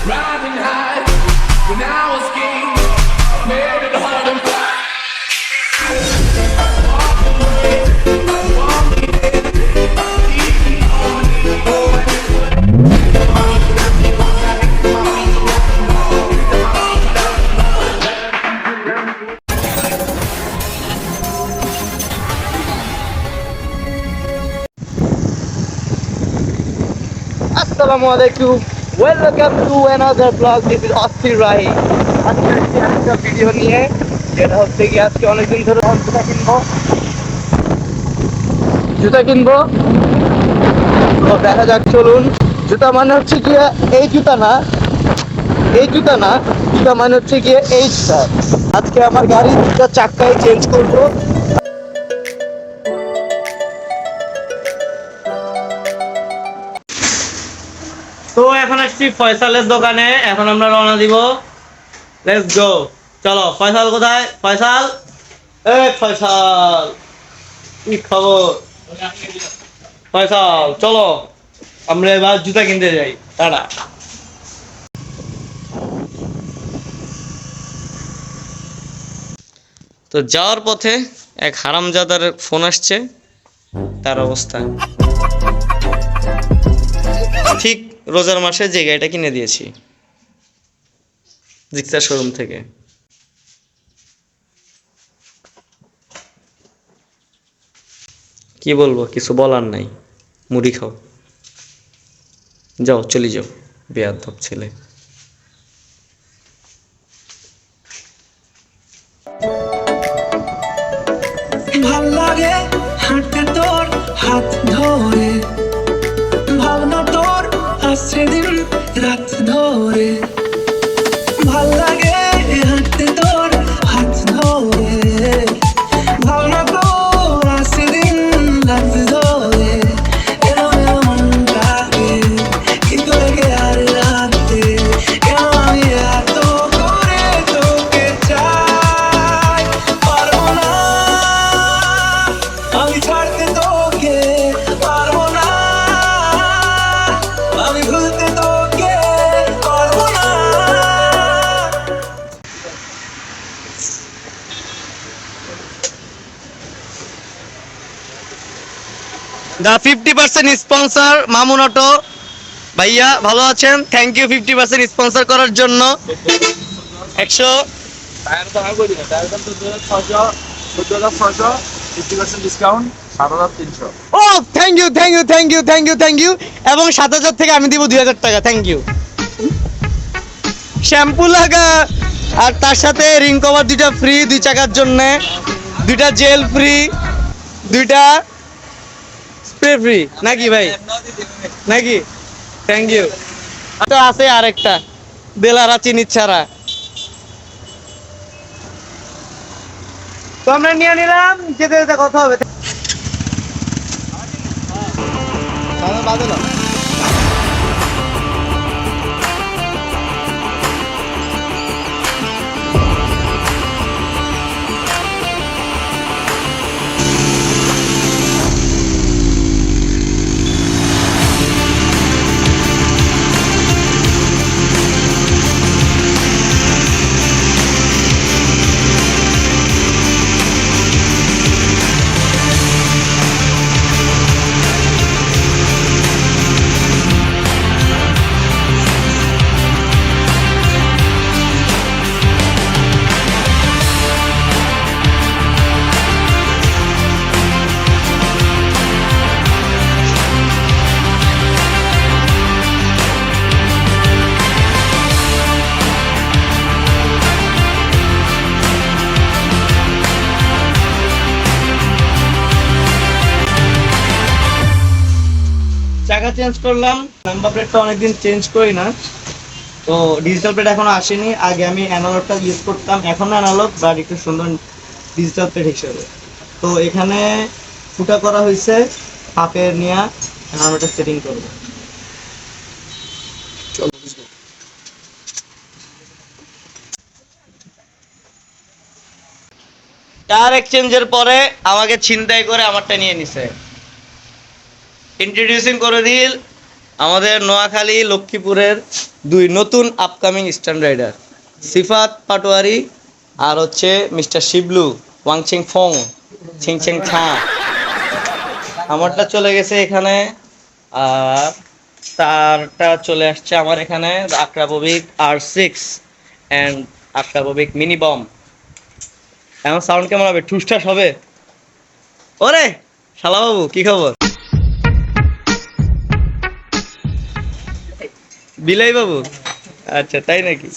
Riding high when I was king, made it hard and fast. Assalamualaikum. Welcome to another vlog. This is Osir Rahi. আজকে একটা video নিয়ে যেটা হচ্ছে কি আজকে অনেকদিন ধরে জুতা কিনবো তো দেখা যাক চলুন। জুতা মানে হচ্ছে কি এই জুতা না, জুতা মানে হচ্ছে কি এই জুতা। আজকে আমার গাড়ির দুটা চাক্কাই চেঞ্জ করবো। তো এখন আসছি ফয়সালের দোকানে, এখন আমরা রওনা দিব। লেটস গো, চলো। ফয়সাল কোথায়? ফয়সাল, ফয়সাল কি খবর? ফয়সাল চলো, আমরা এবার জুতা কিনতে যাই। টাটা। তো যাওয়ার পথে এক হারামজাদার ফোন আসছে, তার অবস্থা ঠিক রোজার মাসে যে গাড়িটা কিনে দিয়েছি জিক্সার শোরুম থেকে। কি বলবো, কিছু বলার নাই। মুড়ি খাও, যাও চলে যাও, বেয়াদব ছেলে। ভাল লাগে হাঁটতে তোর হাত ধরে, ভাবনা তোর আসছে দিন রাত ধরে। ভাল লাগে হাঁটতে তোর হাত ধরে, ভাবনা তোর আসছে দিন রাত ধরে। মনটাকে কি করে গে আর রাতে, কেন আমি এত করে তোকে চাই। পারবো না আমি ছাড়তে তোকে, পারবো না আমি ভুলতে তোকে, পারবো না। দা 50% স্পন্সর মামুন অটো ভাইয়া, ভালো আছেন? থ্যাংক ইউ 50% স্পন্সর করার জন্য। 100 ডিসকাউন্ট 7,300। O thank you. এবং 7,000 থেকে আমি দিব 2,000 টাকা। Thank you. শ্যাম্পু লাগা, আর তার সাথে রিং কভার 2টা ফ্রি, 2 চাকার জন্য 2টা জেল ফ্রি, 2টা স্প্রে ফ্রি নাকি ভাই? নাকি? Thank you. তো আছে আরেকটা বেলারা চিনি ছাড়া। তো আমরা নিয়ে নিলাম, যেতে যেতে কথা হবে। চাকা চেঞ্জ করলাম, নাম্বার প্লেটটা অনেকদিন চেঞ্জ করি না, তো ডিজিটাল প্লেট এখনো আসেনি। আগে আমি অ্যানালগটা ইউজ করতাম, এখন অ্যানালগ বাট একটু সুন্দর ডিজিটাল প্লেট হিসেবে। তো এখানে ফুটা করা হয়েছে হাফের নিয়ে, এখন এটা সেটিং করবো। টায়ার এক্সচেঞ্জের পরে আমাকে ছিনতাই করে আমারটা নিয়ে নিছে। ইন্ট্রোডিউসিং করে দিল আমাদের নোয়াখালী লক্ষ্মীপুরের দুই নতুন আপকামিং স্ট্যান্ড রাইডার সিফাত পাটোয়ারি আর হচ্ছে মিস্টার শিবলু ওয়াংচিং ফং ছিংচিং খা। আমারটা চলে গেছে এখানে আর তারটা চলে আসছে আমার এখানে আক্রাববিক R6 অ্যান্ড আক্রাববিক মিনি বম। এখন সাউন্ড কেমন হবে? ঠুসঠাস হবে? ওরে শালা বাবু কি খবর? বিলাই বাবু, আচ্ছা তাই নাকি?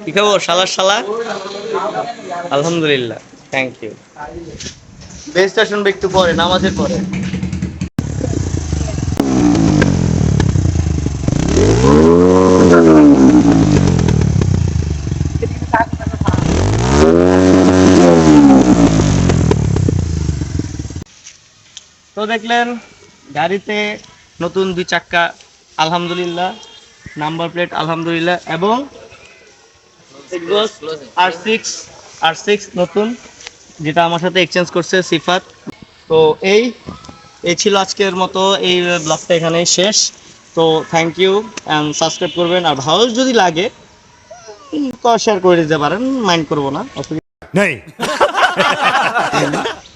কি খবর শালার শালা? আলহামদুলিল্লাহ, থ্যাংক ইউ। বেসটা শুনবে একটু পরে, নামাজের পরে। তো দেখলেন গাড়িতে নতুন 2 চাক্কা আলহামদুলিল্লাহ, নাম্বার প্লেট আলহামদুলিল্লাহ, এবং R6 নতুন, যেটা আমার সাথে এক্সচেঞ্জ করছে সিফাত। তো এই ছিল আজকের মতো, এই ব্লগটা এখানেই শেষ। তো থ্যাংক ইউ, অ্যান্ড সাবস্ক্রাইব করবেন, আর ভালো যদি লাগে তো শেয়ার করে দিতে পারেন, মাইন্ড করবো না, অসুবিধা নেই।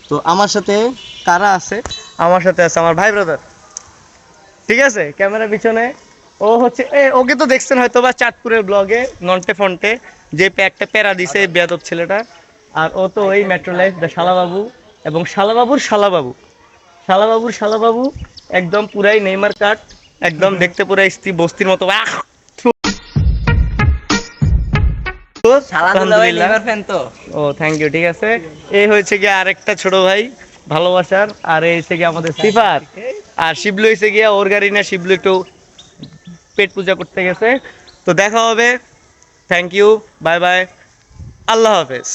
তো আমার সাথে কারা আছে? আমার সাথে আছে আমার ভাই ব্রাদার, ঠিক আছে, ক্যামেরার পিছনে। ও হচ্ছে ওকে তো দেখছেন হয়তো বা চাঁদপুরের ব্লগে নন্টে ফন্টে, যে একটা প্যারা দিছে বেয়াদব ছেলেটা। আর ও তো ওই মেট্রো লাইফ দ্য শালাবাবু, এবং শালাবাবুর একদম পুরাই নেইমার কাট, একদম দেখতে পুরাই বস্তির মতো। ও থ্যাংক ইউ, ঠিক আছে। এই হয়েছে গিয়ে আরেকটা ছোট ভাই ভালোবাসার, আর এই হচ্ছে গিয়ে আমাদের সিফাত, আর শিবলু হয়েছে গিয়া ওর গাড়ি না, শিবলু একটু পেট পূজা করতে গেছে। তো দেখা হবে, থ্যাংক ইউ, বাই বাই, আল্লাহ হাফেজ।